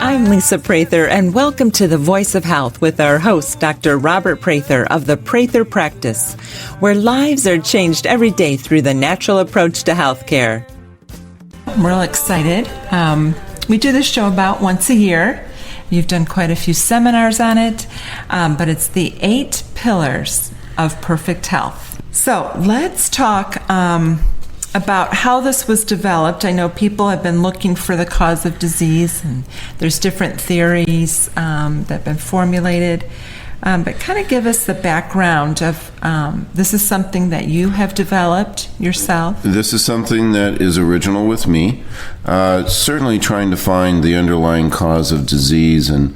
I'm Lisa Prather, and welcome to The Voice of Health with our host, Dr. Robert Prather of the Prather Practice, where lives are changed every day through the natural approach to healthcare. I'm real excited. We do this show about once a year. You've done quite a few seminars on it, but it's the 8 pillars of perfect health. So let's talk about how this was developed. I know people have been looking for the cause of disease, and there's different theories that have been formulated. But kind of give us the background of this is something that you have developed yourself. This is something that is original with me. Certainly trying to find the underlying cause of disease and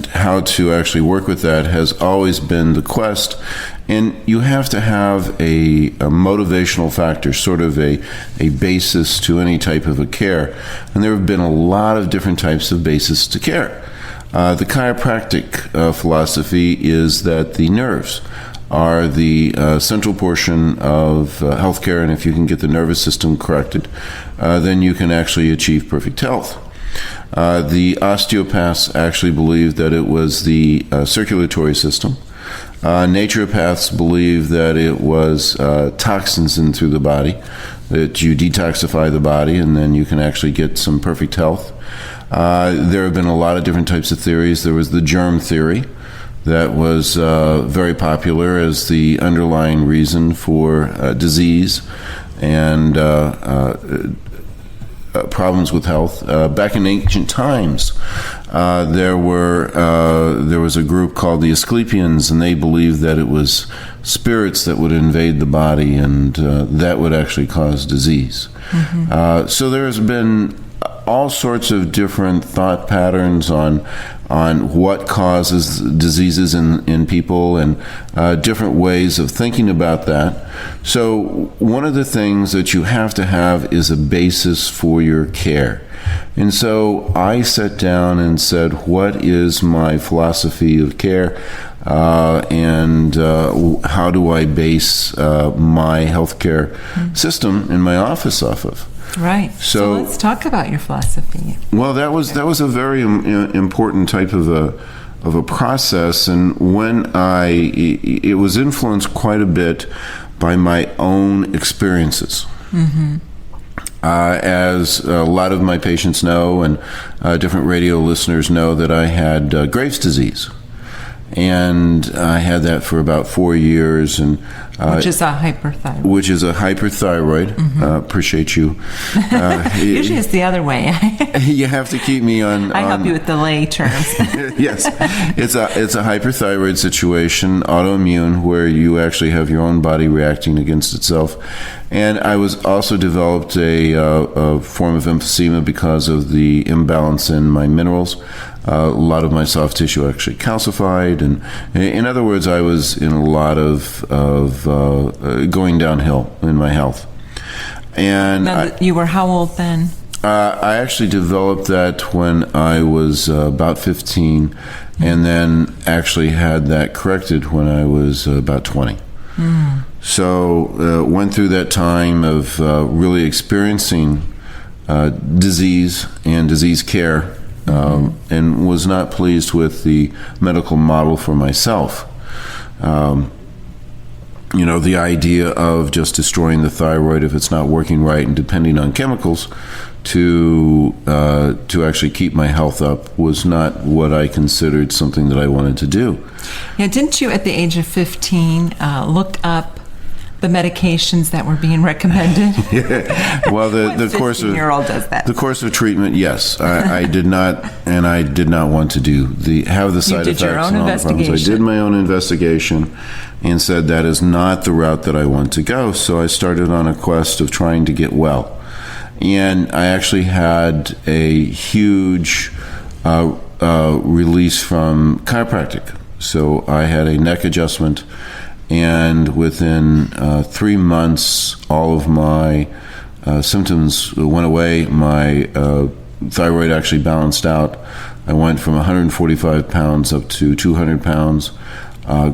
how to actually work with that has always been the quest. And you have to have a motivational factor, sort of a basis to any type of a care. And there have been a lot of different types of basis to care. The chiropractic philosophy is that the nerves are the central portion of healthcare, and if you can get the nervous system corrected, then you can actually achieve perfect health. The osteopaths actually believe that it was the circulatory system. Naturopaths believe that it was toxins in through the body, that you detoxify the body and then you can actually get some perfect health. There have been a lot of different types of theories. There was the germ theory that was very popular as the underlying reason for disease and problems with health. Back in ancient times, there was a group called the Asclepians, and they believed that it was spirits that would invade the body, and that would actually cause disease. Mm-hmm. So there's been all sorts of different thought patterns on what causes diseases in people and different ways of thinking about that. So one of the things that you have to have is a basis for your care. And so I sat down and said, what is my philosophy of care and how do I base my healthcare system in my office off of? Right. So let's talk about your philosophy. Well, that was a very important type of a process, and when it was influenced quite a bit by my own experiences. Mm-hmm. As a lot of my patients know, and different radio listeners know, that I had Graves' disease. And I had that for about 4 years, and which is a hyperthyroid. Mm-hmm. Appreciate you. Usually it's the other way. You have to keep me on. I help you with the lay terms. Yes, it's a hyperthyroid situation, autoimmune, where you actually have your own body reacting against itself. And I was also developed a form of emphysema because of the imbalance in my minerals. A lot of my soft tissue actually calcified, and in other words, I was in a lot of going downhill in my health. And you were how old then? I actually developed that when I was about 15, and then actually had that corrected when I was about 20. Mm. So went through that time of really experiencing disease and disease care. And was not pleased with the medical model for myself. The idea of just destroying the thyroid if it's not working right and depending on chemicals to actually keep my health up was not what I considered something that I wanted to do. Yeah, didn't you at the age of 15 look up the medications that were being recommended? Yeah. Well, the course of 15-year-old does that. The course of treatment, yes, I did not, and I did not want to have the side effects and all the problems. I did my own investigation and said that is not the route that I want to go. So I started on a quest of trying to get well, and I actually had a huge release from chiropractic. So I had a neck adjustment. And within 3 months, all of my symptoms went away. My thyroid actually balanced out. I went from 145 pounds up to 200 pounds,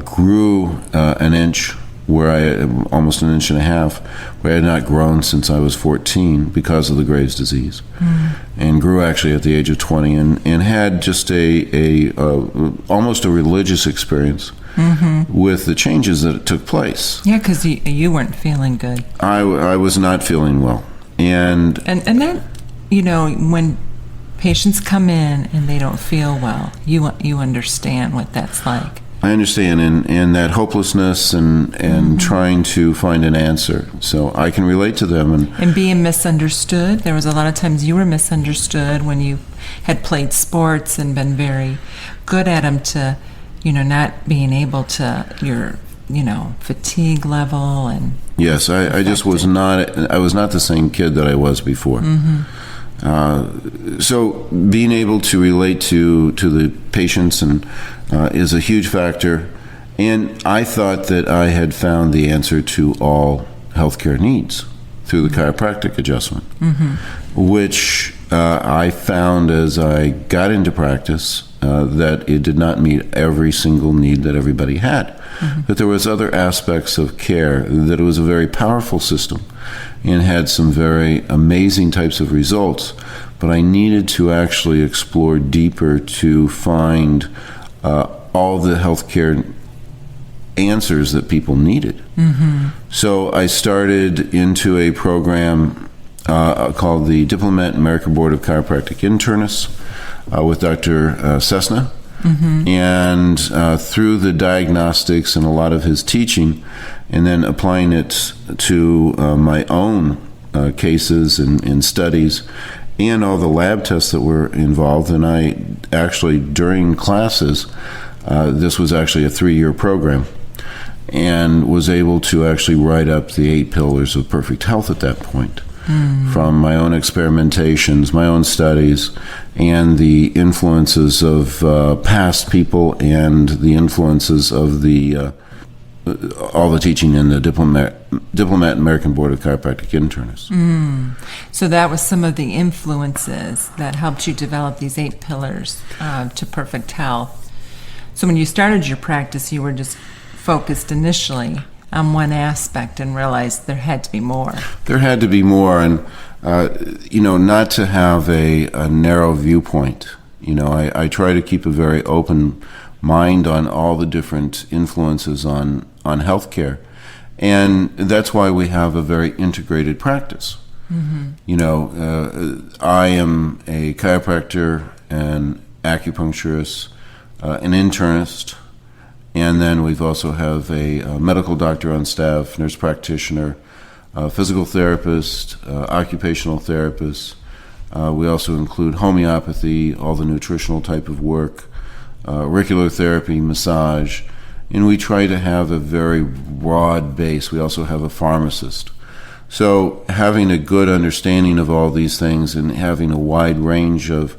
grew an inch where I almost an inch and a half, where I had not grown since I was 14 because of the Graves' disease, and grew actually at the age of 20, and had just a almost a religious experience with the changes that took place. Yeah, because you weren't feeling good. I was not feeling well, and that, when patients come in and they don't feel well, you understand what that's like. I understand, and that hopelessness and trying to find an answer. So I can relate to them. And being misunderstood. There was a lot of times you were misunderstood when you had played sports and been very good at them, to, not being able to, your, fatigue level and... Yes, I just was not the same kid that I was before. So being able to relate to the patients is a huge factor, and I thought that I had found the answer to all healthcare needs through the chiropractic adjustment, which I found as I got into practice that it did not meet every single need that everybody had. That there was other aspects of care, that it was a very powerful system and had some very amazing types of results, but I needed to actually explore deeper to find all the healthcare answers that people needed. So I started into a program called the Diplomat American Board of Chiropractic Internists with Dr. Cessna. And through the diagnostics and a lot of his teaching, and then applying it to my own cases and studies, and all the lab tests that were involved. And I actually, during classes, this was actually a 3-year program, and was able to actually write up the 8 pillars of perfect health at that point. From my own experimentations, my own studies, and the influences of past people, and the influences of the all the teaching in the Diplomat American Board of Chiropractic Internists. So that was some of the influences that helped you develop these 8 pillars to perfect health. So when you started your practice, you were just focused initially on one aspect and realized there had to be more. There had to be more, and not to have a narrow viewpoint. I try to keep a very open mind on all the different influences on healthcare, and that's why we have a very integrated practice. I am a chiropractor, an acupuncturist, an internist. And then we've also have a medical doctor on staff, nurse practitioner, physical therapist, occupational therapist. We also include homeopathy, all the nutritional type of work, auricular therapy, massage, and we try to have a very broad base. We also have a pharmacist. So having a good understanding of all these things and having a wide range of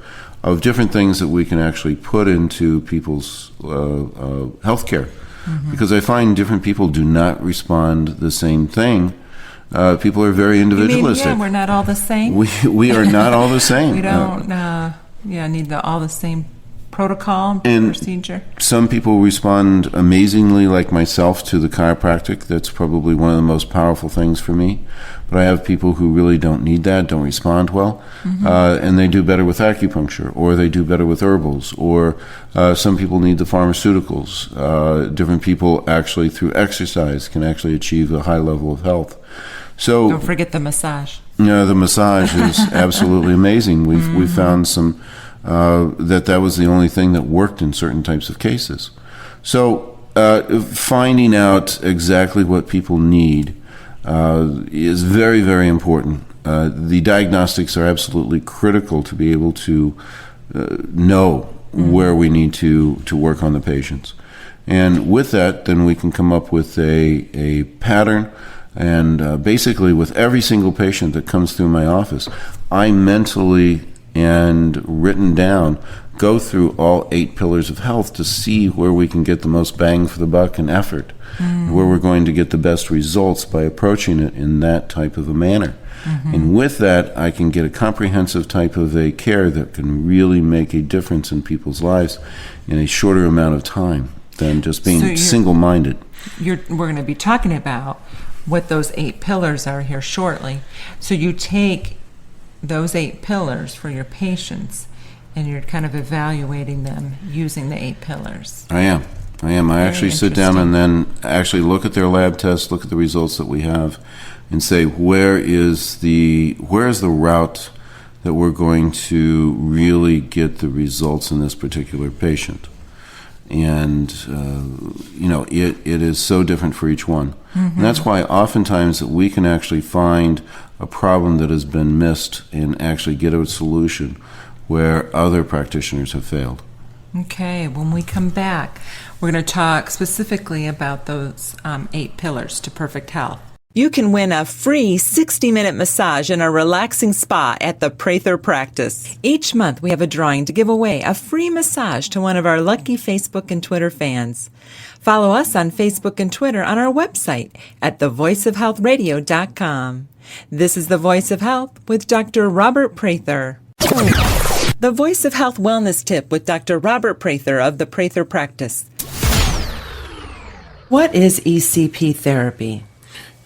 different things that we can actually put into people's health care. Because I find different people do not respond the same thing. People are very individualistic. You mean, we're not all the same? We are not all the same. We don't need all the same protocol and procedure. Some people respond amazingly, like myself, to the chiropractic. That's probably one of the most powerful things for me. But I have people who really don't need that, don't respond well, and they do better with acupuncture, or they do better with herbals, or some people need the pharmaceuticals. Different people actually, through exercise, can actually achieve a high level of health. So don't forget the massage. Yeah, the massage is absolutely amazing. We've found some that was the only thing that worked in certain types of cases. So finding out exactly what people need is very, very important. The diagnostics are absolutely critical to be able to know where we need to work on the patients. And with that, then we can come up with a pattern. And basically, with every single patient that comes through my office, I mentally and written down go through all 8 pillars of health to see where we can get the most bang for the buck and effort, where we're going to get the best results by approaching it in that type of a manner. And with that, I can get a comprehensive type of a care that can really make a difference in people's lives in a shorter amount of time. than just being single-minded. We're going to be talking about what those 8 pillars are here shortly. So you take those 8 pillars for your patients, and you're kind of evaluating them using the 8 pillars. I am. I actually sit down and then actually look at their lab tests, look at the results that we have, and say, where is the route that we're going to really get the results in this particular patient. And, it is so different for each one. Mm-hmm. And that's why oftentimes that we can actually find a problem that has been missed and actually get a solution where other practitioners have failed. Okay, when we come back, we're going to talk specifically about those 8 pillars to perfect health. You can win a free 60-minute massage in a relaxing spa at the Prather Practice. Each month, we have a drawing to give away a free massage to one of our lucky Facebook and Twitter fans. Follow us on Facebook and Twitter on our website at thevoiceofhealthradio.com. This is The Voice of Health with Dr. Robert Prather. The Voice of Health Wellness Tip with Dr. Robert Prather of the Prather Practice. What is ECP therapy?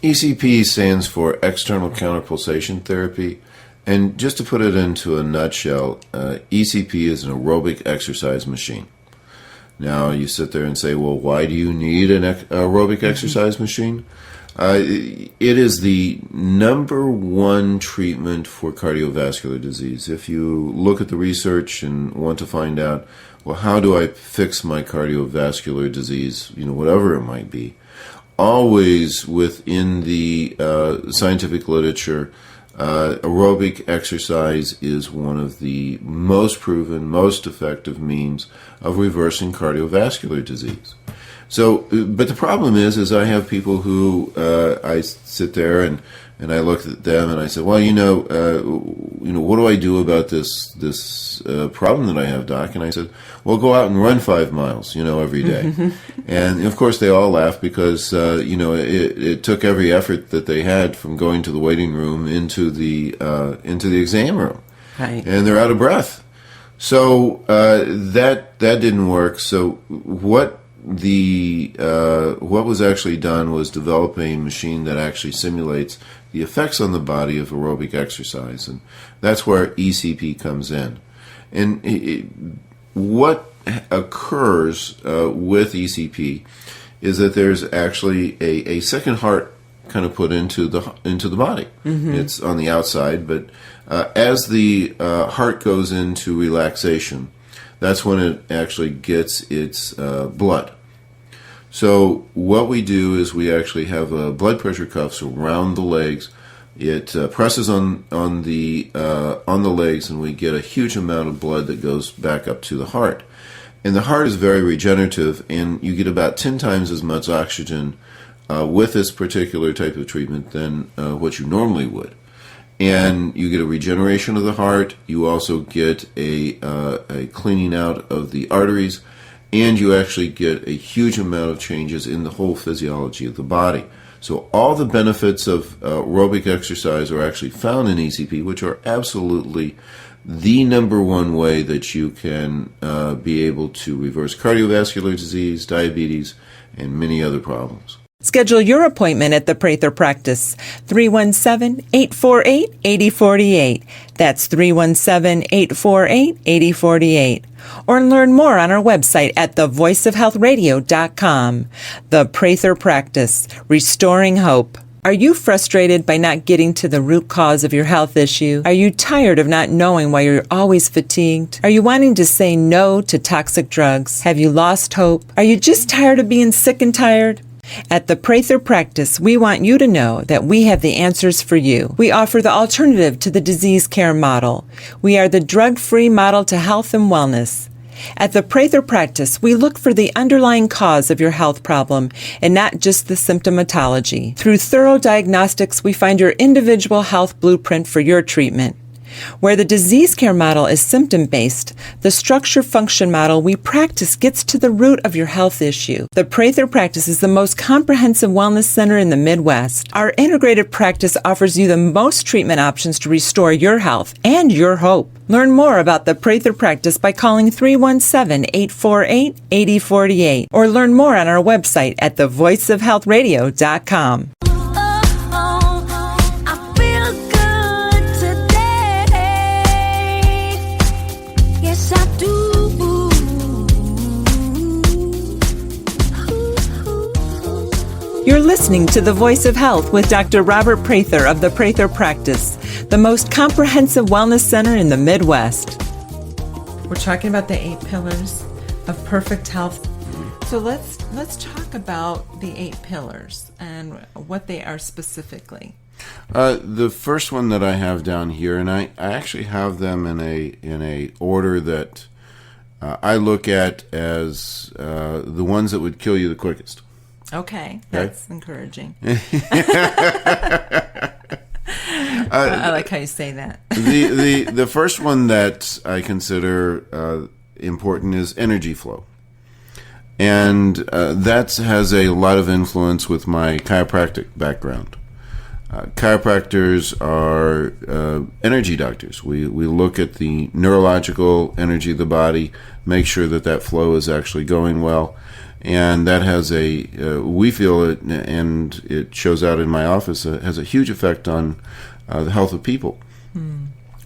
ECP stands for External Counterpulsation Therapy, and just to put it into a nutshell, ECP is an aerobic exercise machine. Now, you sit there and say, well, why do you need an aerobic exercise machine? It is the number one treatment for cardiovascular disease. If you look at the research and want to find out, well, how do I fix my cardiovascular disease, whatever it might be, always within the scientific literature, aerobic exercise is one of the most proven, most effective means of reversing cardiovascular disease. So, but the problem is I have people who I sit there and I look at them and I say, well, what do I do about this problem that I have, Doc? And I said, well, go out and run 5 miles, every day. And of course they all laugh because it took every effort that they had from going to the waiting room into the exam room, right. And they're out of breath. So that didn't work. So what was actually done was develop a machine that actually simulates the effects on the body of aerobic exercise, and that's where ECP comes in. And what occurs with ECP is that there's actually a second heart kind of put into the body. Mm-hmm. It's on the outside, but as the heart goes into relaxation, that's when it actually gets its blood. So what we do is we actually have blood pressure cuffs around the legs. It presses on the legs, and we get a huge amount of blood that goes back up to the heart. And the heart is very regenerative, and you get about 10 times as much oxygen with this particular type of treatment than what you normally would. And you get a regeneration of the heart. You also get a cleaning out of the arteries, and you actually get a huge amount of changes in the whole physiology of the body. So all the benefits of aerobic exercise are actually found in ECP, which are absolutely the number one way that you can be able to reverse cardiovascular disease, diabetes, and many other problems. Schedule your appointment at the Prather Practice, 317-848-8048. That's 317-848-8048. Or learn more on our website at thevoiceofhealthradio.com. The Prather Practice, restoring hope. Are you frustrated by not getting to the root cause of your health issue? Are you tired of not knowing why you're always fatigued? Are you wanting to say no to toxic drugs? Have you lost hope? Are you just tired of being sick and tired? At the Prather Practice, we want you to know that we have the answers for you. We offer the alternative to the disease care model. We are the drug-free model to health and wellness. At the Prather Practice, we look for the underlying cause of your health problem and not just the symptomatology. Through thorough diagnostics, we find your individual health blueprint for your treatment. Where the disease care model is symptom-based, the structure-function model we practice gets to the root of your health issue. The Prather practice is the most comprehensive wellness center in the Midwest. Our integrated practice offers you the most treatment options to restore your health and your hope. Learn more about the Prather practice by calling 317-848-8048 or learn more on our website at thevoiceofhealthradio.com. You're listening to The Voice of Health with Dr. Robert Prather of the Prather Practice, the most comprehensive wellness center in the Midwest. We're talking about the 8 pillars of perfect health. So let's talk about the 8 pillars and what they are specifically. The first one that I have down here, and I actually have them in a order that I look at as the ones that would kill you the quickest. Okay, that's encouraging. I like how you say that. The first one that I consider important is energy flow. And that has a lot of influence with my chiropractic background. Chiropractors are energy doctors. We look at the neurological energy of the body, make sure that flow is actually going well. And that has we feel it, and it shows out in my office, has a huge effect on the health of people.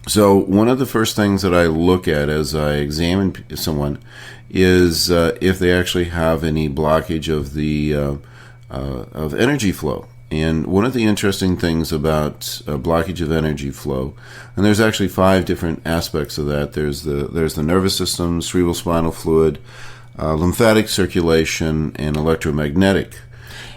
So one of the first things that I look at as I examine someone is if they actually have any blockage of the of energy flow. And one of the interesting things about blockage of energy flow, and there's actually 5 different aspects of that. There's the nervous system, cerebral spinal fluid, lymphatic circulation, and electromagnetic.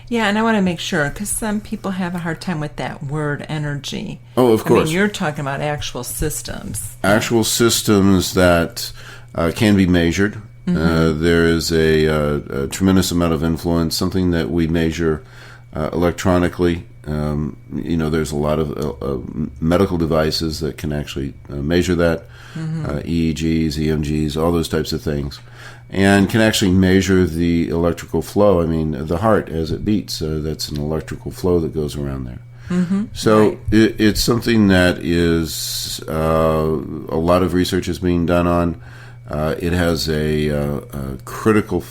Yeah, and I want to make sure, because some people have a hard time with that word energy. Oh, of course. I mean, you're talking about actual systems. Actual systems that can be measured. There is a tremendous amount of influence, something that we measure electronically. There's a lot of medical devices that can actually measure that, EEGs, EMGs, all those types of things, and can actually measure the electrical flow. I mean, the heart as it beats, that's an electrical flow that goes around there. So it's something that is a lot of research is being done on. It has a critical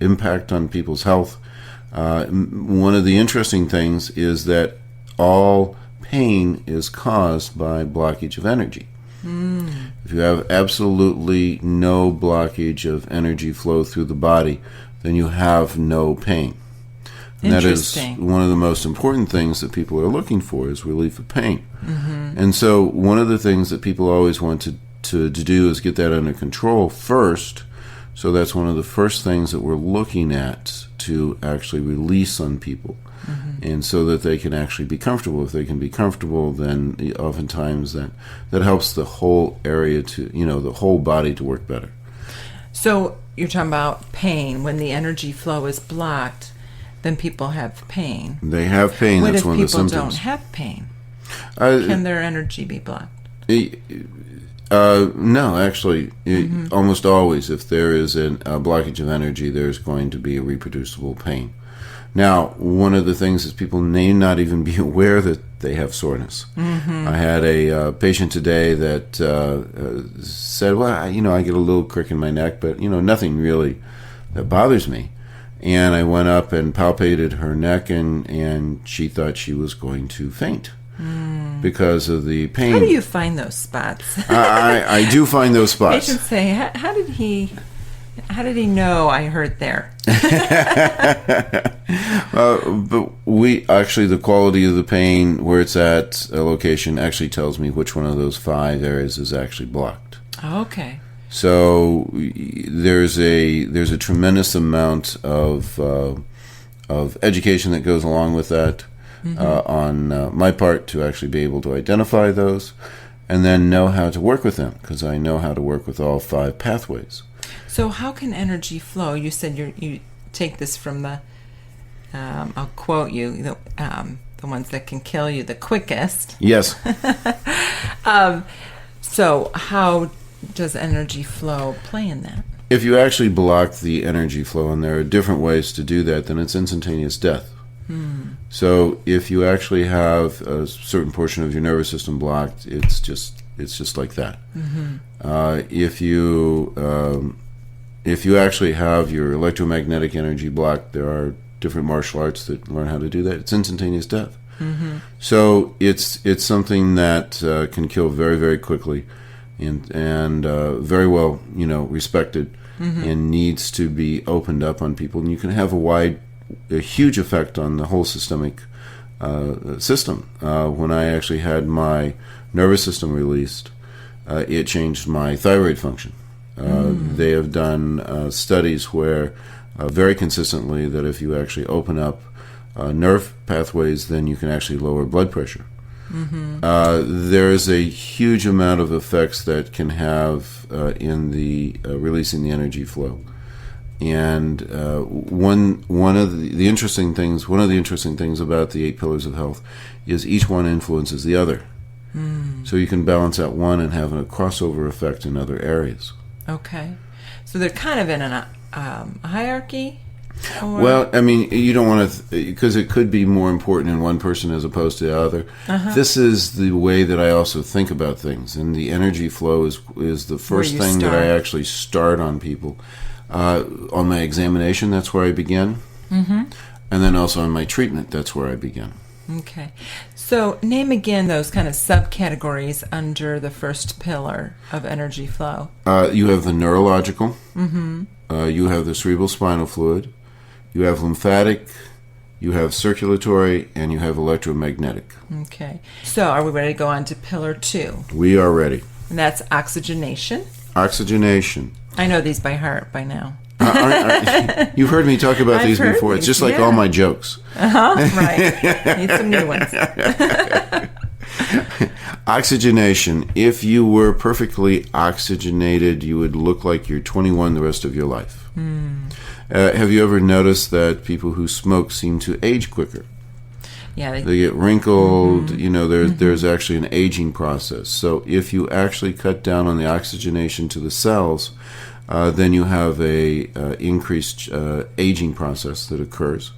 impact on people's health. One of the interesting things is that all pain is caused by blockage of energy. If you have absolutely no blockage of energy flow through the body, then you have no pain. And that is one of the most important things that people are looking for, is relief of pain. And so one of the things that people always want to do is get that under control first. So that's one of the first things that we're looking at to actually release on people, and so that they can actually be comfortable. If they can be comfortable, then oftentimes that helps the whole area the whole body to work better. So you're talking about pain. When the energy flow is blocked, then people have pain. They have pain. What That's if one of the people symptoms. don't have pain? Can their energy be blocked? No, actually, almost always, if there is a blockage of energy, there's going to be a reproducible pain. Now, one of the things is people may not even be aware that they have soreness. I had a patient today that said, well, I get a little crick in my neck, but, nothing really that bothers me. And I went up and palpated her neck, and she thought she was going to faint. Because of the pain. How do you find those spots? I do find those spots. Patients say, how did he know I hurt there? But the quality of the pain, where it's at a location, actually tells me which one of those 5 areas is actually blocked. Okay. So there's a tremendous amount of education that goes along with that. On my part, to actually be able to identify those and then know how to work with them, because I know how to work with all 5 pathways. So how can energy flow? You said you take this from the, I'll quote you, the the ones that can kill you the quickest. Yes. So how does energy flow play in that? If you actually block the energy flow, and there are different ways to do that, then it's instantaneous death. So if you actually have a certain portion of your nervous system blocked, it's just like that. If you actually have your electromagnetic energy blocked, there are different martial arts that learn how to do that. It's instantaneous death. So it's something that can kill very, very quickly, and very well, respected, and needs to be opened up on people. And you can have a huge effect on the whole systemic system. When I actually had my nervous system released, it changed my thyroid function. They have done studies where very consistently that if you actually open up nerve pathways, then you can actually lower blood pressure. There is a huge amount of effects that can have in the releasing the energy flow. And one of the interesting things about the 8 pillars of health is each one influences the other. So you can balance out one and have a crossover effect in other areas. Okay, so they're kind of in a hierarchy. Or? Well, I mean, you don't want to, because it could be more important in one person as opposed to the other. This is the way that I also think about things, and the energy flow is the first thing that I actually start on people. On my examination, that's where I begin. And then also on my treatment, that's where I begin. Okay. So name again those kind of subcategories under the first pillar of energy flow. You have the neurological. You have the cerebral spinal fluid. You have lymphatic. You have circulatory, and you have electromagnetic. Okay. So are we ready to go on to pillar 2? We are ready. And that's oxygenation. Oxygenation. I know these by heart by now. You've heard me talk about these before. It's just like all my jokes. Right. Need some new ones. Oxygenation. If you were perfectly oxygenated, you would look like you're 21 the rest of your life. Have you ever noticed that people who smoke seem to age quicker? Yeah, they get wrinkled. There's actually an aging process. So if you actually cut down on the oxygenation to the cells, then you have a increased aging process that occurs.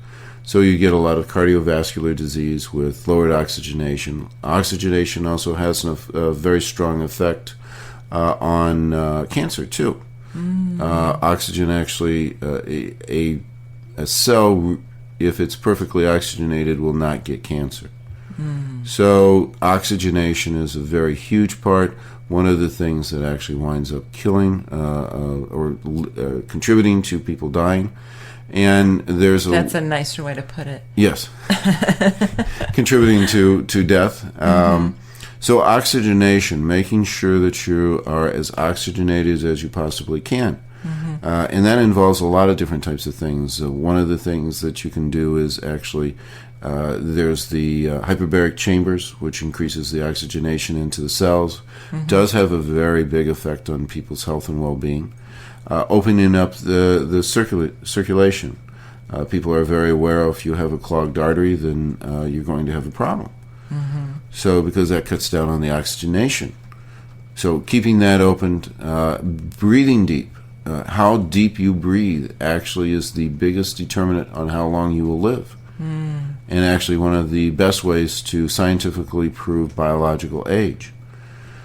So you get a lot of cardiovascular disease with lowered oxygenation. Oxygenation also has a very strong effect on cancer too. Oxygen actually, a cell, if it's perfectly oxygenated, will not get cancer. So oxygenation is a very huge part. One of the things that actually winds up killing or contributing to people dying. And that's a nicer way to put it. Yes. Contributing to death. So oxygenation, making sure that you are as oxygenated as you possibly can. And that involves a lot of different types of things. One of the things that you can do is actually, there's the hyperbaric chambers, which increases the oxygenation into the cells. Does have a very big effect on people's health and well-being. Opening up the circulation. People are very aware if you have a clogged artery, then you're going to have a problem. So because that cuts down on the oxygenation. So keeping that opened, breathing deep. How deep you breathe actually is the biggest determinant on how long you will live. And actually one of the best ways to scientifically prove biological age.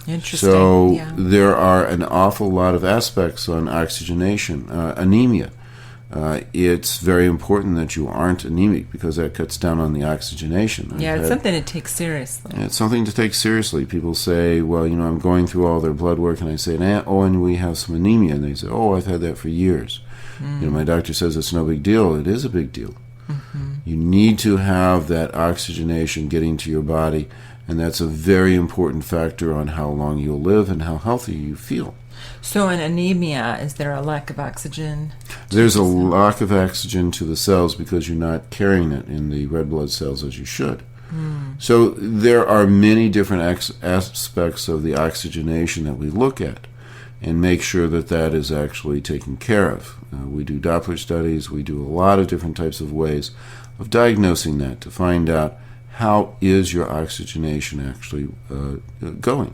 Interesting. So there are an awful lot of aspects on oxygenation. Anemia. It's very important that you aren't anemic because that cuts down on the oxygenation. It's something to take seriously. It's something to take seriously. People say, well, I'm going through all their blood work, and I say, and we have some anemia. And they say, I've had that for years. My doctor says it's no big deal. It is a big deal. You need to have that oxygenation getting to your body, and that's a very important factor on how long you'll live and how healthy you feel. So in anemia, is there a lack of oxygen? There's a lack of oxygen to the cells because you're not carrying it in the red blood cells as you should. So there are many different aspects of the oxygenation that we look at and make sure that that is actually taken care of. We do Doppler studies. We do a lot of different types of ways of diagnosing that to find out how is your oxygenation actually going?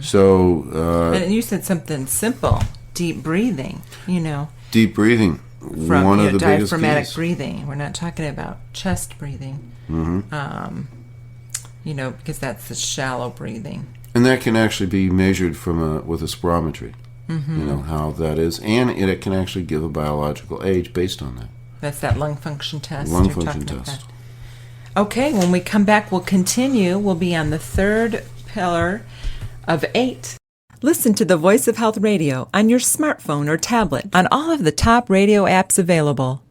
So, and you said something simple, deep breathing, deep breathing, from one of the biggest diaphragmatic keys. breathing. We're not talking about chest breathing, because that's the shallow breathing. And that can actually be measured with a spirometry, how that is. And it can actually give a biological age based on that. That's that lung function test. Lung you're function talking about test. that. Okay, when we come back, we'll continue. We'll be on the third pillar of 8. Listen to the Voice of Health Radio on your smartphone or tablet on all of the top radio apps available.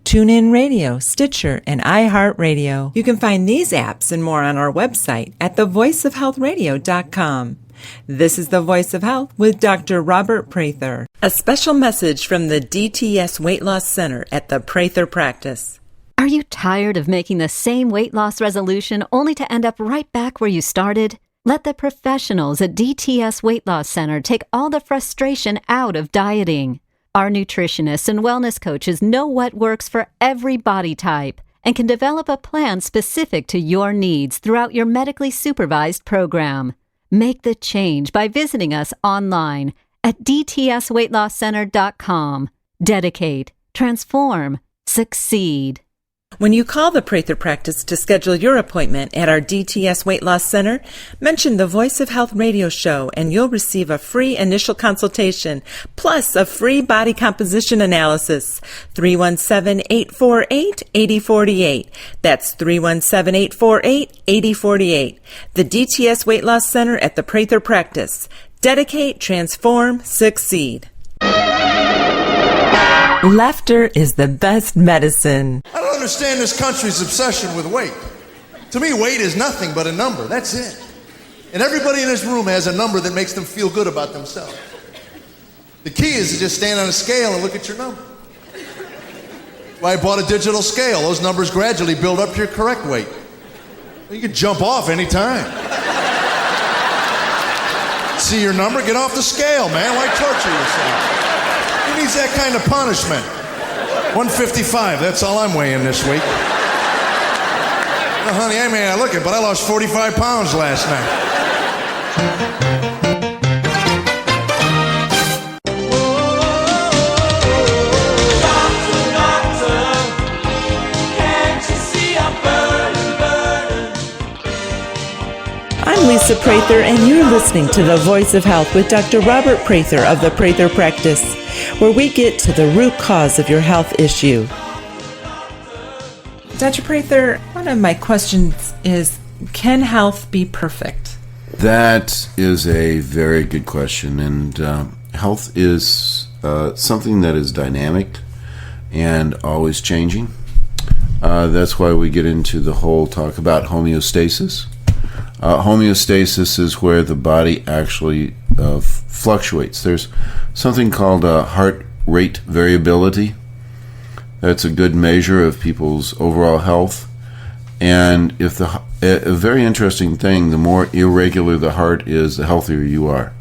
TuneIn Radio, Stitcher, and iHeartRadio. You can find these apps and more on our website at thevoiceofhealthradio.com. This is The Voice of Health with Dr. Robert Prather. A special message from the DTS Weight Loss Center at the Prather Practice. Are you tired of making the same weight loss resolution only to end up right back where you started? Let the professionals at DTS Weight Loss Center take all the frustration out of dieting. Our nutritionists and wellness coaches know what works for every body type and can develop a plan specific to your needs throughout your medically supervised program. Make the change by visiting us online at dtsweightlosscenter.com. Dedicate, transform, succeed. When you call the Prather Practice to schedule your appointment at our DTS Weight Loss Center, mention the Voice of Health radio show and you'll receive a free initial consultation plus a free body composition analysis. 317-848-8048. That's 317-848-8048. The DTS Weight Loss Center at the Prather Practice. Dedicate, transform, succeed. Laughter is the best medicine. I don't understand this country's obsession with weight. To me, weight is nothing but a number. That's it. And everybody in this room has a number that makes them feel good about themselves. The key is to just stand on a scale and look at your number. Well, I bought a digital scale. Those numbers gradually build up to your correct weight. You can jump off anytime. See your number? Get off the scale, man. Why torture yourself? Who needs that kind of punishment? 155, that's all I'm weighing this week. Well, honey, I may not look it, but I lost 45 pounds last night. I'm Lisa Prather, and you're listening to The Voice of Health with Dr. Robert Prather of the Prather Practice, where we get to the root cause of your health issue. Dr. Prather, one of my questions is, can health be perfect? That is a very good question, and health is something that is dynamic and always changing. That's why we get into the whole talk about homeostasis. Homeostasis is where the body actually fluctuates. There's something called heart rate variability. That's a good measure of people's overall health. And if a very interesting thing, the more irregular the heart is, the healthier you are.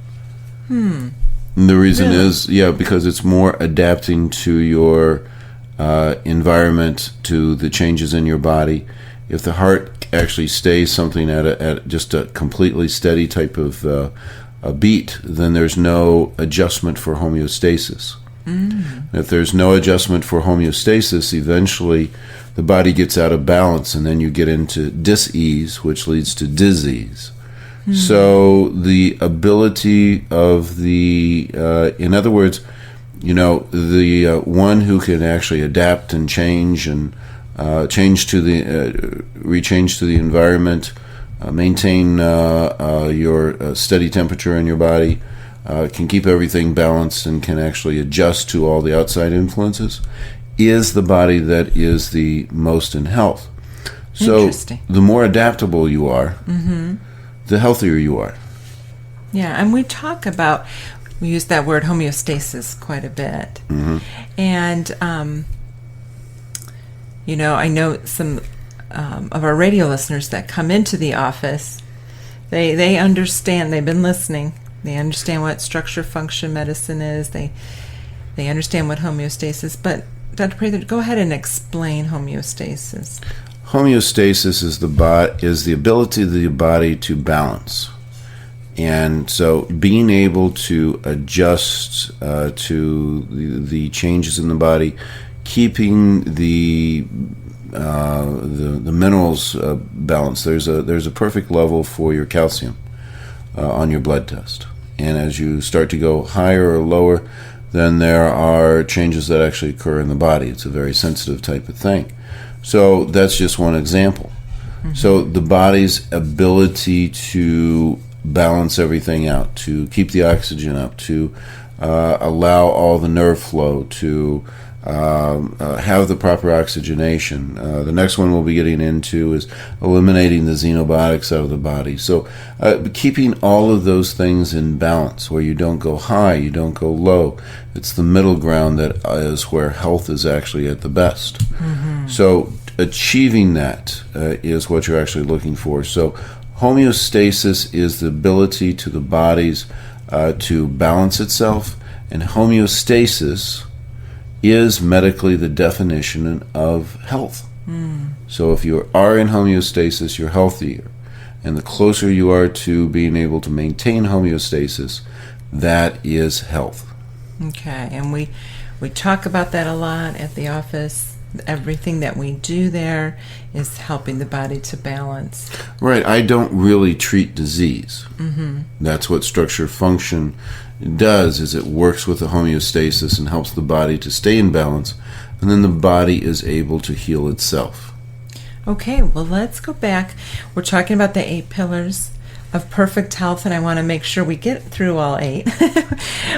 And the reason is, because it's more adapting to your environment, to the changes in your body. If the heart actually stays something at just a completely steady type of a beat, then there's no adjustment for homeostasis. If there's no adjustment for homeostasis, eventually the body gets out of balance, and then you get into dis-ease, which leads to disease. So the ability of in other words, the one who can actually adapt and change and rechange to the environment, maintain your steady temperature in your body, can keep everything balanced, and can actually adjust to all the outside influences, is the body that is the most in health. So the more adaptable you are, the healthier you are. Yeah, and we use that word homeostasis quite a bit. And I know some of our radio listeners that come into the office, they understand, they've been listening, they understand what structure function medicine is, they understand what homeostasis, but Dr. Prather, go ahead and explain homeostasis. Homeostasis is the ability of the body to balance. And so being able to adjust to the changes in the body, keeping the minerals balanced. There's a perfect level for your calcium on your blood test. And as you start to go higher or lower, then there are changes that actually occur in the body. It's a very sensitive type of thing. So that's just one example. Mm-hmm. So the body's ability to balance everything out, to keep the oxygen up, to allow all the nerve flow, to have the proper oxygenation. The next one we'll be getting into is eliminating the xenobiotics out of the body. So keeping all of those things in balance, where you don't go high, you don't go low. It's the middle ground that is where health is actually at the best. Mm-hmm. So achieving that is what you're actually looking for. So homeostasis is the ability to the bodies to balance itself, and homeostasis is medically the definition of health. So if you are in homeostasis, you're healthier. And the closer you are to being able to maintain homeostasis, that is health. Okay, and we talk about that a lot at the office. Everything that we do there is helping the body to balance. Right. I don't really treat disease. Mm-hmm. That's what structure function does, is it works with the homeostasis and helps the body to stay in balance, and then the body is able to heal itself. Okay, well, let's go back. We're talking about the 8 pillars of perfect health, and I want to make sure we get through all 8.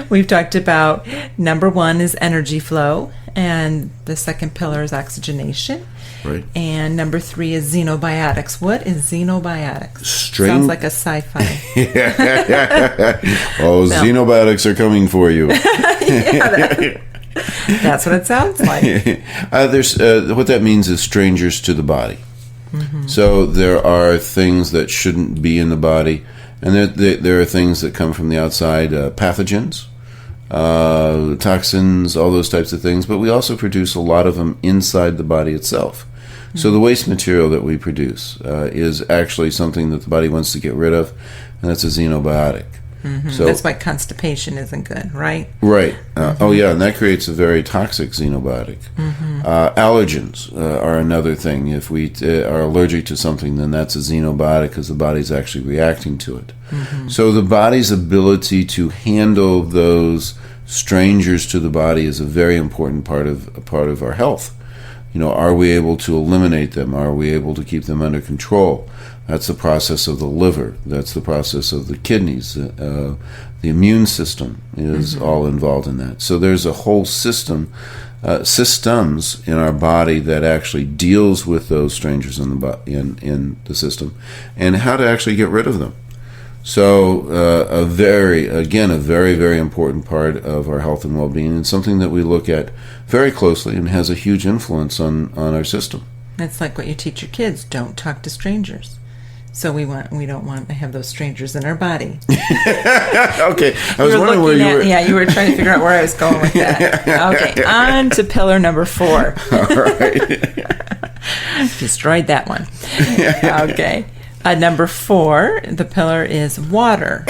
We've talked about number 1 is energy flow, and the second pillar is oxygenation. Right. And number 3 is xenobiotics. What is xenobiotics? Sounds like a sci-fi. Oh, no. Xenobiotics are coming for you. That's what it sounds like. There's what that means is strangers to the body. Mm-hmm. So there are things that shouldn't be in the body, and there are things that come from the outside, pathogens, toxins, all those types of things, but we also produce a lot of them inside the body itself. Mm-hmm. So the waste material that we produce is actually something that the body wants to get rid of, and that's a xenobiotic. Mm-hmm. So that's why constipation isn't good, right? Right. Oh, yeah, and that creates a very toxic xenobiotic. Mm-hmm. Allergens are another thing. If we are allergic to something, then that's a xenobiotic because the body's actually reacting to it. Mm-hmm. So the body's ability to handle those strangers to the body is a very important part of our health. You know, are we able to eliminate them? Are we able to keep them under control? That's the process of the liver. That's the process of the kidneys. The immune system is all involved in that. So there's a whole systems in our body that actually deals with those strangers in the system, and how to actually get rid of them. So a very, very important part of our health and well-being, and something that we look at very closely and has a huge influence on our system. That's like what you teach your kids: don't talk to strangers. So we don't want to have those strangers in our body. Okay, I was wondering where you were. Yeah, you were trying to figure out where I was going with that. Okay, on to pillar number 4. All right. Destroyed that one. Okay, number 4, the pillar is water,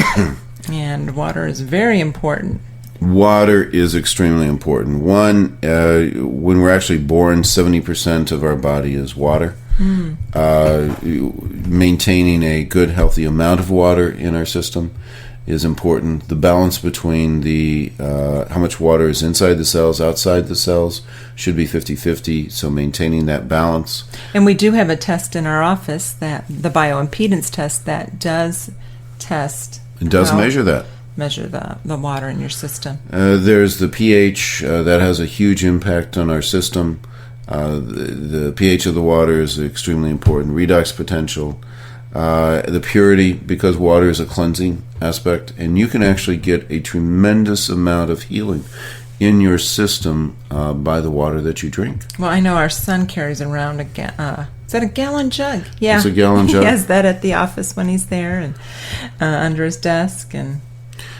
and water is very important. Water is extremely important. One, when we're actually born, 70% of our body is water. Maintaining a good, healthy amount of water in our system is important. The balance between how much water is inside the cells, outside the cells, should be 50-50, so maintaining that balance. And we do have a test in our office, that the bioimpedance test, that does test. It does measure that. Measure the water in your system. There's the pH that has a huge impact on our system. The pH of the water is extremely important. Redox potential, the purity, because water is a cleansing aspect, and you can actually get a tremendous amount of healing in your system by the water that you drink. Well, I know our son carries around is that a gallon jug? Yeah, it's a gallon jug. He has that at the office when he's there, and under his desk. And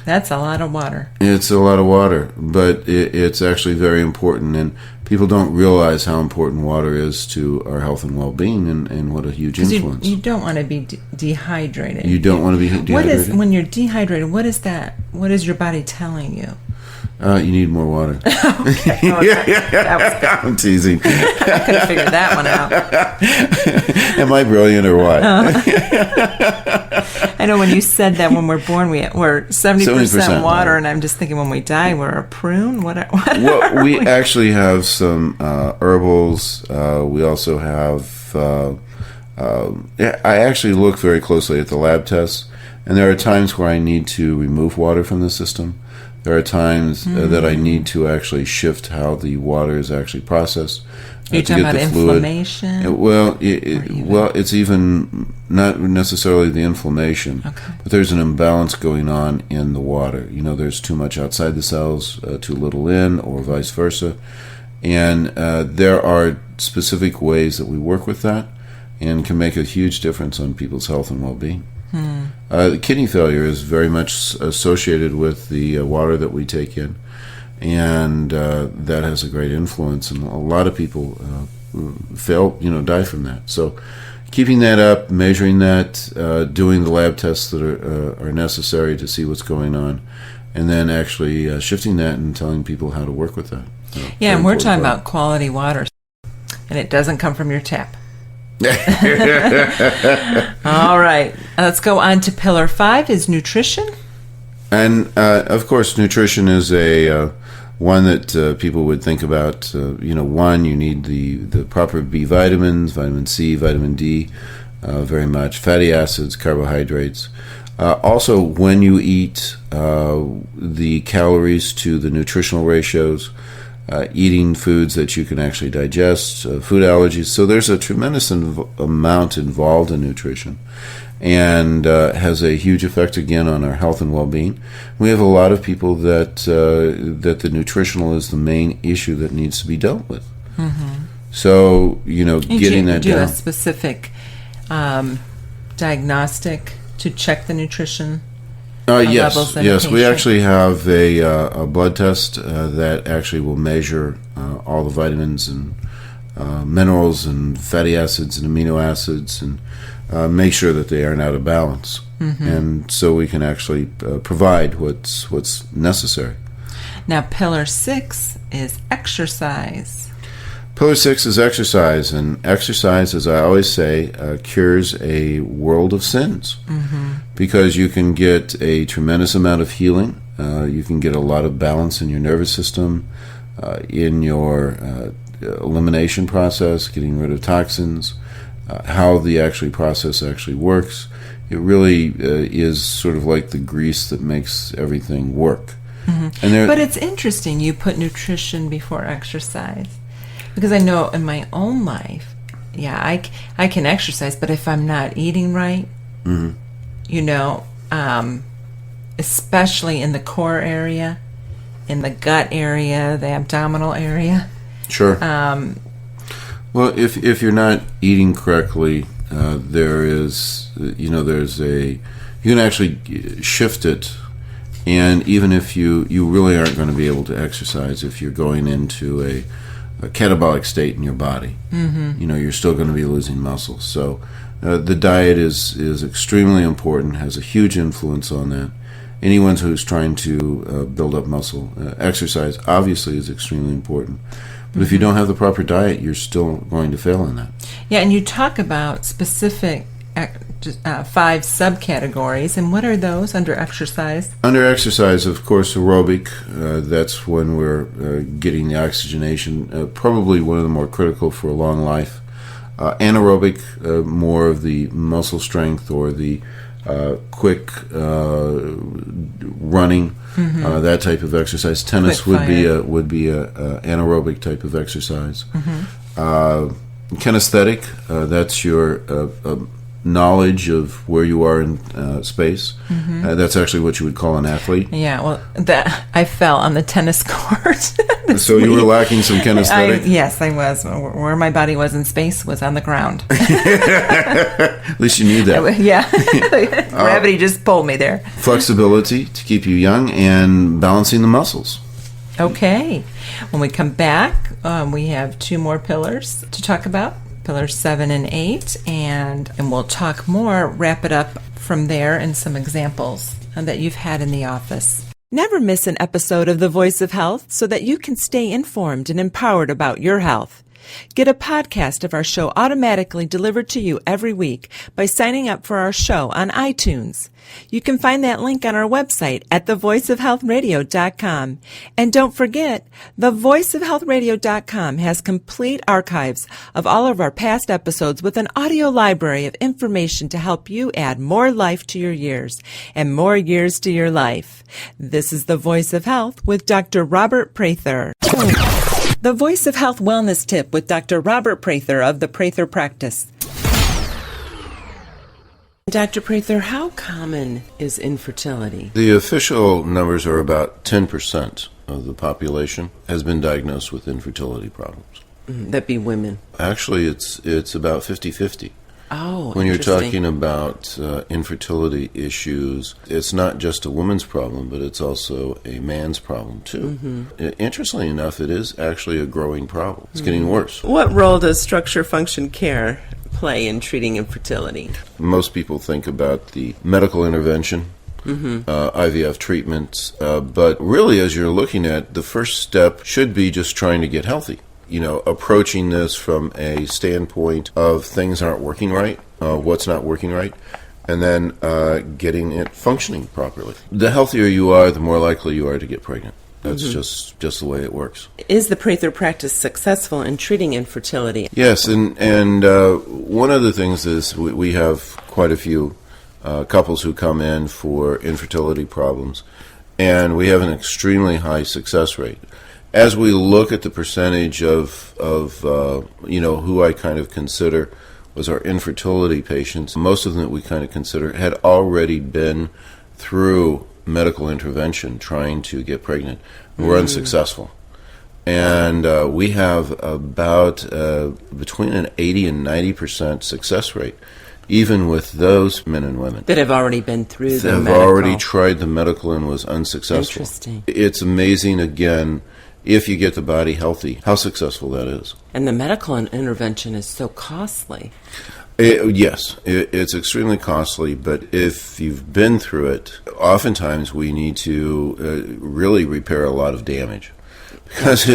That's a lot of water. It's a lot of water, but it's actually very important, and people don't realize how important water is to our health and well-being, and what a huge influence. You don't want to be dehydrated. You don't want to be dehydrated? When you're dehydrated, what is that? What is your body telling you? You need more water. Okay. That was good. I'm teasing. I couldn't figure that one out. Am I brilliant or what? I know when you said that when we're born, we're 70% water, and I'm just thinking when we die, we're a prune? What Well, we actually have some herbals. We also have... I actually look very closely at the lab tests, and there are times where I need to remove water from the system. There are times that I need to actually shift how the water is actually processed. Are you talking about inflammation? Well, it's even not necessarily the inflammation, but there's an imbalance going on in the water. There's too much outside the cells, too little in, or vice versa. And there are specific ways that we work with that and can make a huge difference on people's health and well-being. Kidney failure is very much associated with the water that we take in, and that has a great influence, and a lot of people die from that. So keeping that up, measuring that, doing the lab tests that are necessary to see what's going on, and then actually shifting that and telling people how to work with that. And we're talking about quality water, and it doesn't come from your tap. All right, let's go on to pillar 5 is nutrition. And of course, nutrition is a one that people would think about. One, you need the proper B vitamins, vitamin C, vitamin D, very much, fatty acids, carbohydrates. Also, when you eat, the calories to the nutritional ratios, eating foods that you can actually digest, food allergies. So there's a tremendous amount involved in nutrition, and has a huge effect again on our health and well-being. We have a lot of people that the nutritional is the main issue that needs to be dealt with. So getting that down. Do a specific diagnostic to check the nutrition. Yes. We actually have a blood test that actually will measure all the vitamins and minerals and fatty acids and amino acids, and make sure that they aren't out of balance. And so we can actually provide what's necessary. Now, pillar 6 is exercise. Pillar 6 is exercise, and exercise, as I always say, cures a world of sins, because you can get a tremendous amount of healing. You can get a lot of balance in your nervous system, in your elimination process, getting rid of toxins, how the process actually works. It really is sort of like the grease that makes everything work. But it's interesting you put nutrition before exercise. Because I know in my own life, I can exercise, but if I'm not eating right, especially in the core area, in the gut area, the abdominal area. Sure. Well, if you're not eating correctly, there's you can actually shift it, and even if you really aren't going to be able to exercise if you're going into a catabolic state in your body. You're still going to be losing muscle. So the diet is extremely important, has a huge influence on that. Anyone who's trying to build up muscle, exercise obviously is extremely important. But if you don't have the proper diet, you're still going to fail in that. Yeah, and you talk about specific 5 subcategories, and what are those under exercise? Under exercise, of course, aerobic, that's when we're getting the oxygenation, probably one of the more critical for a long life. Anaerobic, more of the muscle strength or the quick running, that type of exercise. Tennis would be a anaerobic type of exercise. Kinesthetic, that's your knowledge of where you are in space. That's actually what you would call an athlete. Yeah, well, I fell on the tennis court. So you were lacking some kinesthetic? Yes, I was. Where my body was in space was on the ground. At least you knew that. Yeah. Gravity just pulled me there. Flexibility to keep you young and balancing the muscles. Okay. When we come back, we have 2 more pillars to talk about. Pillars 7 and 8, and we'll talk more, wrap it up from there, and some examples that you've had in the office. Never miss an episode of The Voice of Health so that you can stay informed and empowered about your health. Get a podcast of our show automatically delivered to you every week by signing up for our show on iTunes. You can find that link on our website at thevoiceofhealthradio.com. And don't forget, thevoiceofhealthradio.com has complete archives of all of our past episodes with an audio library of information to help you add more life to your years and more years to your life. This is The Voice of Health with Dr. Robert Prather. The Voice of Health Wellness Tip with Dr. Robert Prather of the Prather Practice. Dr. Prather, how common is infertility? The official numbers are about 10% of the population has been diagnosed with infertility problems. That'd be women. Actually, it's about 50-50. Oh, when you're talking about infertility issues, it's not just a woman's problem, but it's also a man's problem, too. Interestingly enough, it is actually a growing problem. It's getting worse. What role does structure-function care play in treating infertility? Most people think about the medical intervention, IVF treatments, but really, as you're looking at, the first step should be just trying to get healthy. You know, approaching this from a standpoint of things aren't working right, what's not working right, and then getting it functioning properly. The healthier you are, the more likely you are to get pregnant. That's just the way it works. Is the Prather practice successful in treating infertility? Yes, and one of the things is we have quite a few couples who come in for infertility problems, and we have an extremely high success rate. As we look at the percentage of who I kind of consider was our infertility patients, most of them that we kind of consider had already been through medical intervention trying to get pregnant. We're unsuccessful. And we have about between an 80 and 90% success rate, even with those men and women. That have already been through the medical. That have already tried the medical and was unsuccessful. Interesting. It's amazing, again, if you get the body healthy, how successful that is. And the medical intervention is so costly. Yes, it's extremely costly, but if you've been through it, oftentimes we need to really repair a lot of damage. Because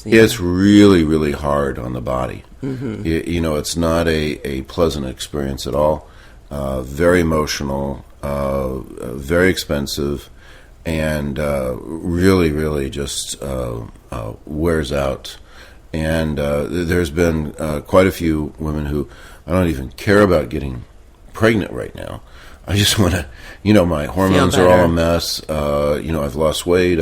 it's really, really hard on the body. It's not a pleasant experience at all. Very emotional, very expensive, and really, really just wears out. And there's been quite a few women who, I don't even care about getting pregnant right now. I just want to, my hormones are all a mess. I've lost weight.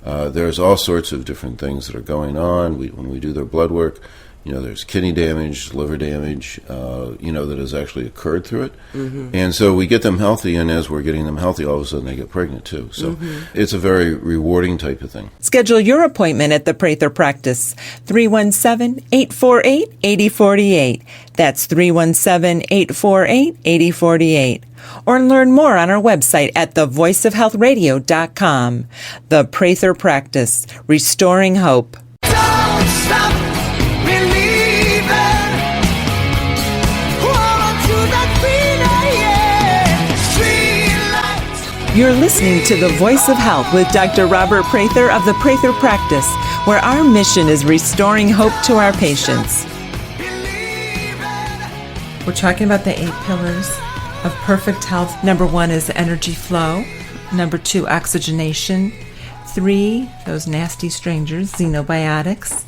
There's all sorts of different things that are going on. When we do their blood work, there's kidney damage, liver damage, that has actually occurred through it. And so we get them healthy, and as we're getting them healthy, all of a sudden they get pregnant too. So it's a very rewarding type of thing. Schedule your appointment at the Prather Practice, 317-848-8048. That's 317-848-8048. Or learn more on our website at thevoiceofhealthradio.com. The Prather Practice, restoring hope. Don't stop believing. Hold on to that feeling, yeah. You're listening to The Voice of Health with Dr. Robert Prather of the Prather Practice, where our mission is restoring hope to our patients. We're talking about the 8 pillars of perfect health. Number 1 is energy flow. Number 2, oxygenation. 3, those nasty strangers, Xenobiotics.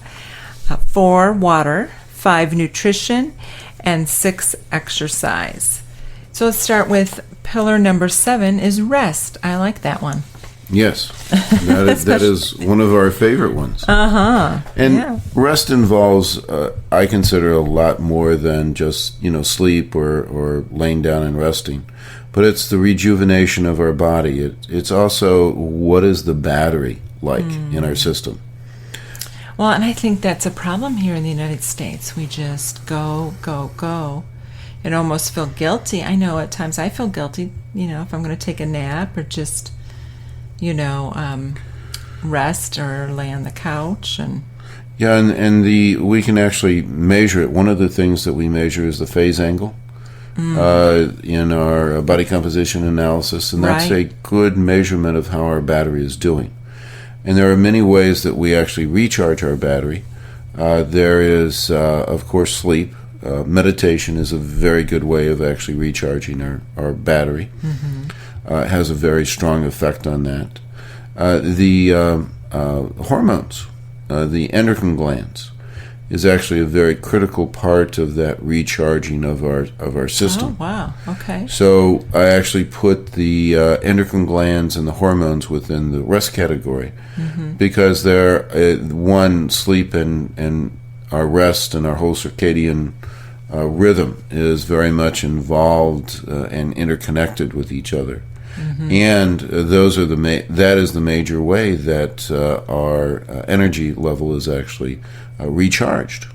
4, water. 5, nutrition. And 6, exercise. So let's start with pillar number 7 is rest. I like that one. Yes, that is one of our favorite ones. And rest involves, I consider, a lot more than just sleep or laying down and resting, but it's the rejuvenation of our body. It's also what is the battery like in our system. Well, and I think that's a problem here in the United States. We just go, go, go, and almost feel guilty. I know at times I feel guilty, if I'm going to take a nap or just, rest or lay on the couch. And we can actually measure it. One of the things that we measure is the phase angle in our body composition analysis, and that's a good measurement of how our battery is doing. And there are many ways that we actually recharge our battery. There is, of course, sleep. Meditation is a very good way of actually recharging our battery. It has a very strong effect on that. The hormones, the endocrine glands, is actually a very critical part of that recharging of our system. Oh, wow. Okay. So I actually put the endocrine glands and the hormones within the rest category because they're sleep and our rest and our whole circadian rhythm is very much involved and interconnected with each other. And those are that is the major way that our energy level is actually recharged.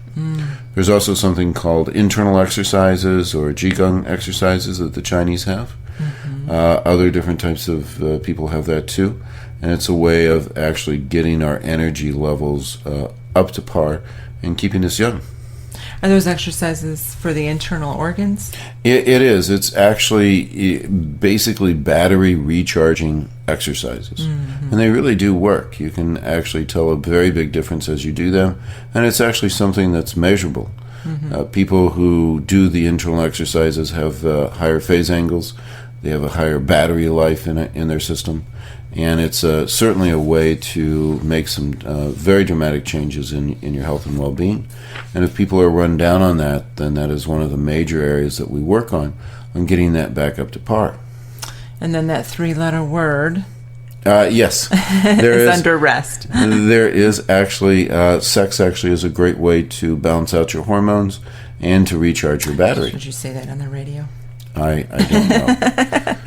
There's also something called internal exercises or Qigong exercises that the Chinese have. Other different types of people have that too. And it's a way of actually getting our energy levels up to par and keeping us young. Are those exercises for the internal organs? It is. It's actually basically battery recharging exercises. And they really do work. You can actually tell a very big difference as you do them. And it's actually something that's measurable. People who do the internal exercises have higher phase angles. They have a higher battery life in their system. And it's certainly a way to make some very dramatic changes in your health and well-being. And if people are run down on that, then that is one of the major areas that we work on getting that back up to par. And then that 3-letter word yes, there is under rest. There is actually, sex actually is a great way to balance out your hormones and to recharge your battery. Should you say that on the radio? I don't know.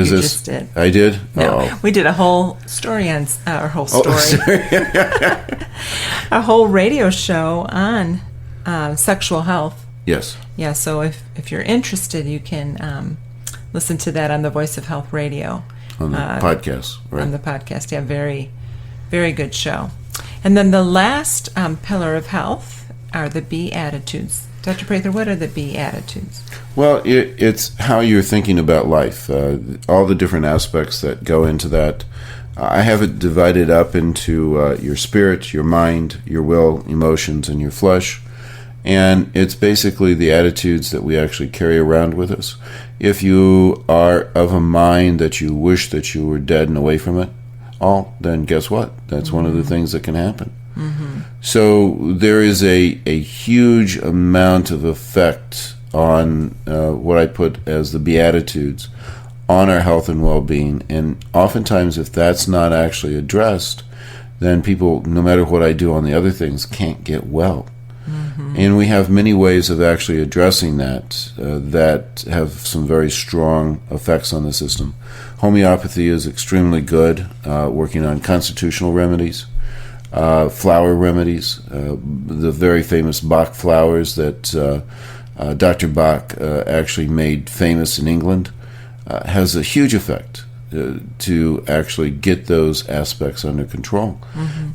Just did. I did? No, we did a whole story on, our whole story. A whole radio show on sexual health. Yes. Yeah, so if you're interested, you can listen to that on the Voice of Health Radio. On the podcast, right? On the podcast, yeah, very, very good show. And then the last pillar of health are the Beatitudes. Dr. Prather, what are the Beatitudes? Well, it's how you're thinking about life, all the different aspects that go into that. I have it divided up into your spirit, your mind, your will, emotions, and your flesh. And it's basically the attitudes that we actually carry around with us. If you are of a mind that you wish that you were dead and away from it all, then guess what? That's one of the things that can happen. So there is a huge amount of effect on what I put as the Beatitudes on our health and well-being. And oftentimes, if that's not actually addressed, then people, no matter what I do on the other things, can't get well. And we have many ways of actually addressing that that have some very strong effects on the system. Homeopathy is extremely good, working on constitutional remedies. Flower remedies, the very famous Bach flowers that Dr. Bach actually made famous in England, has a huge effect to actually get those aspects under control.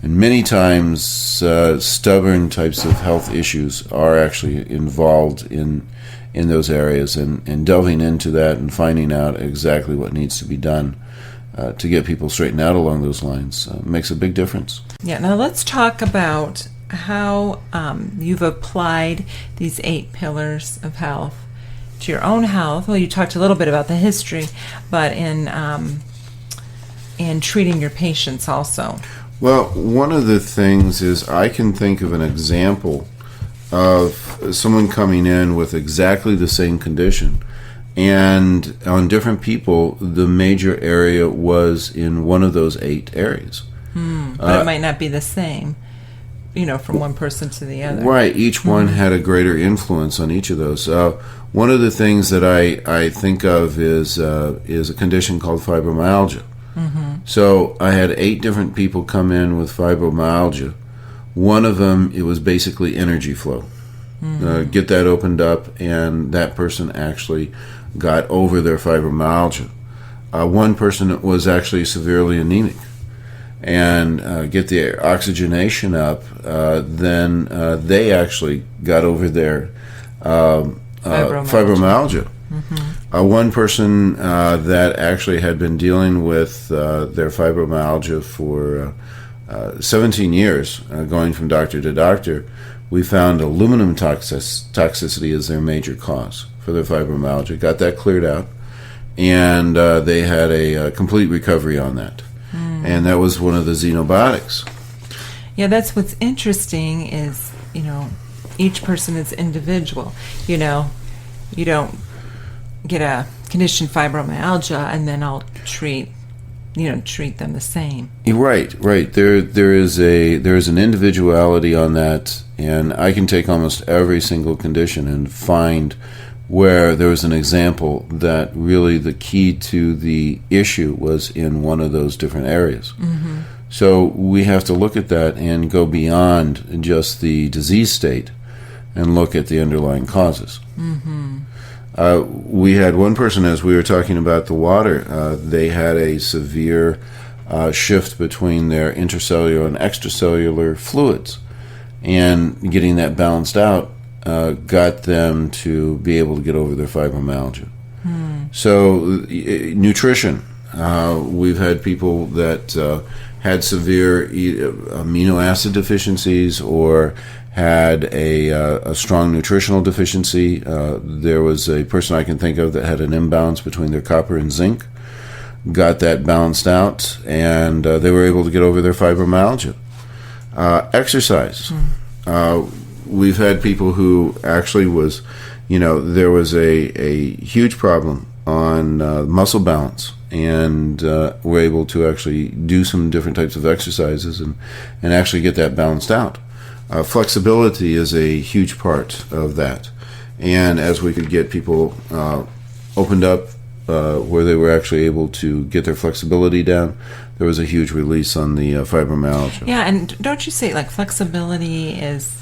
And many times stubborn types of health issues are actually involved in those areas, and delving into that and finding out exactly what needs to be done to get people straightened out along those lines makes a big difference. Yeah, now let's talk about how you've applied these 8 pillars of health to your own health. Well, you talked a little bit about the history, but in treating your patients also. Well, one of the things is I can think of an example of someone coming in with exactly the same condition, And on different people, the major area was in one of those 8 areas. But it might not be the same, from one person to the other. Right. Each one had a greater influence on each of those. One of the things that I think of is a condition called fibromyalgia. So I had 8 different people come in with fibromyalgia. One of them, it was basically energy flow. Get that opened up, and that person actually got over their fibromyalgia. One person was actually severely anemic, and get the oxygenation up, then they actually got over their fibromyalgia. One person that actually had been dealing with their fibromyalgia for 17 years, going from doctor to doctor, we found aluminum toxicity as their major cause for their fibromyalgia. Got that cleared out, and they had a complete recovery on that. And that was one of the Xenobiotics. Yeah, that's what's interesting is, each person is individual. You don't get a condition fibromyalgia and then I'll treat them the same. Right. There is an individuality on that, and I can take almost every single condition and find where there was an example that really the key to the issue was in one of those different areas. So we have to look at that and go beyond just the disease state and look at the underlying causes. We had one person, as we were talking about the water, they had a severe shift between their intracellular and extracellular fluids, and getting that balanced out got them to be able to get over their fibromyalgia. So nutrition, we've had people that had severe amino acid deficiencies or had a strong nutritional deficiency. There was a person I can think of that had an imbalance between their copper and zinc, got that balanced out, and they were able to get over their fibromyalgia. Exercise. We've had people who actually was, there was a huge problem on muscle balance, and were able to actually do some different types of exercises and actually get that balanced out. Flexibility is a huge part of that, and as we could get people opened up where they were actually able to get their flexibility down, there was a huge release on the fibromyalgia. Yeah, and don't you say flexibility is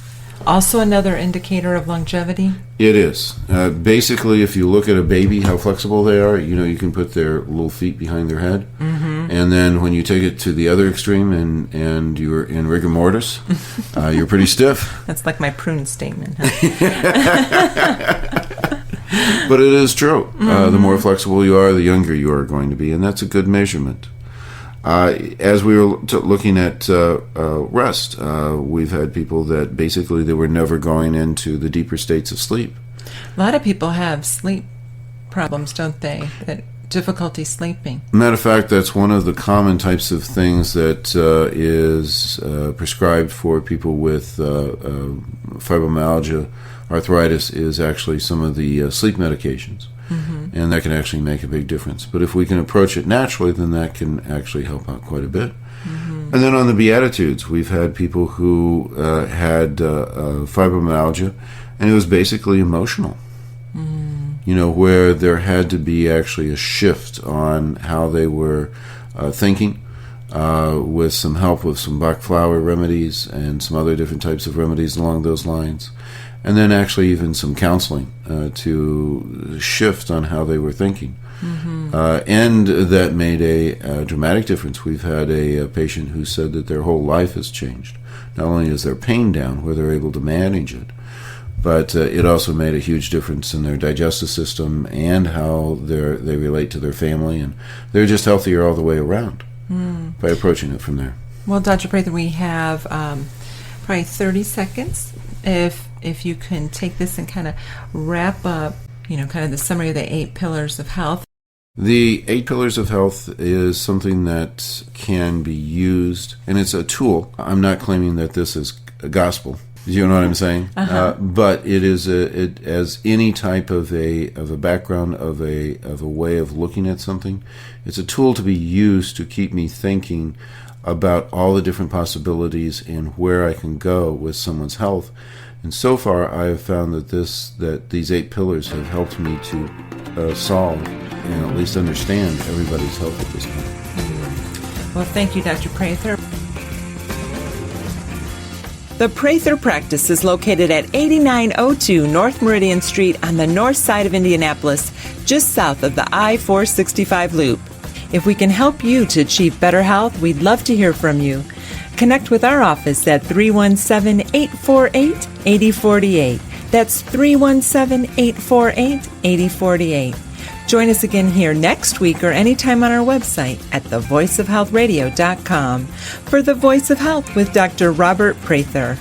also another indicator of longevity? It is. Basically, if you look at a baby, how flexible they are, you can put their little feet behind their head. And then when you take it to the other extreme and you're in rigor mortis, you're pretty stiff. That's like my prune statement, huh? But it is true. The more flexible you are, the younger you are going to be, and that's a good measurement. As we were looking at rest, we've had people that basically they were never going into the deeper states of sleep. A lot of people have sleep problems, don't they? That difficulty sleeping. Matter of fact, that's one of the common types of things that is prescribed for people with fibromyalgia, arthritis, is actually some of the sleep medications. And that can actually make a big difference. But if we can approach it naturally, then that can actually help out quite a bit. And then on the Beatitudes, we've had people who had fibromyalgia, and it was basically emotional. Where there had to be actually a shift on how they were thinking, with some help with some Bach flower remedies and some other different types of remedies along those lines. And then actually even some counseling to shift on how they were thinking. And that made a dramatic difference. We've had a patient who said that their whole life has changed. Not only is their pain down, where they're able to manage it, but it also made a huge difference in their digestive system and how they relate to their family. And they're just healthier all the way around by approaching it from there. Well, Dr. Prather, we have probably 30 seconds. If you can take this and kind of wrap up, kind of the summary of the 8 pillars of health. The 8 pillars of health is something that can be used, and it's a tool. I'm not claiming that this is a gospel. You know what I'm saying? But it is as any type of a background of a way of looking at something. It's a tool to be used to keep me thinking about all the different possibilities and where I can go with someone's health. And so far, I have found that these 8 pillars have helped me to solve and at least understand everybody's health at this point. Well, thank you, Dr. Prather. The Prather practice is located at 8902 North Meridian Street on the north side of Indianapolis, just south of the I-465 loop. If we can help you to achieve better health, we'd love to hear from you. Connect with our office at 317-848-8048. That's 317-848-8048. Join us again here next week or anytime on our website at thevoiceofhealthradio.com for The Voice of Health with Dr. Robert Prather.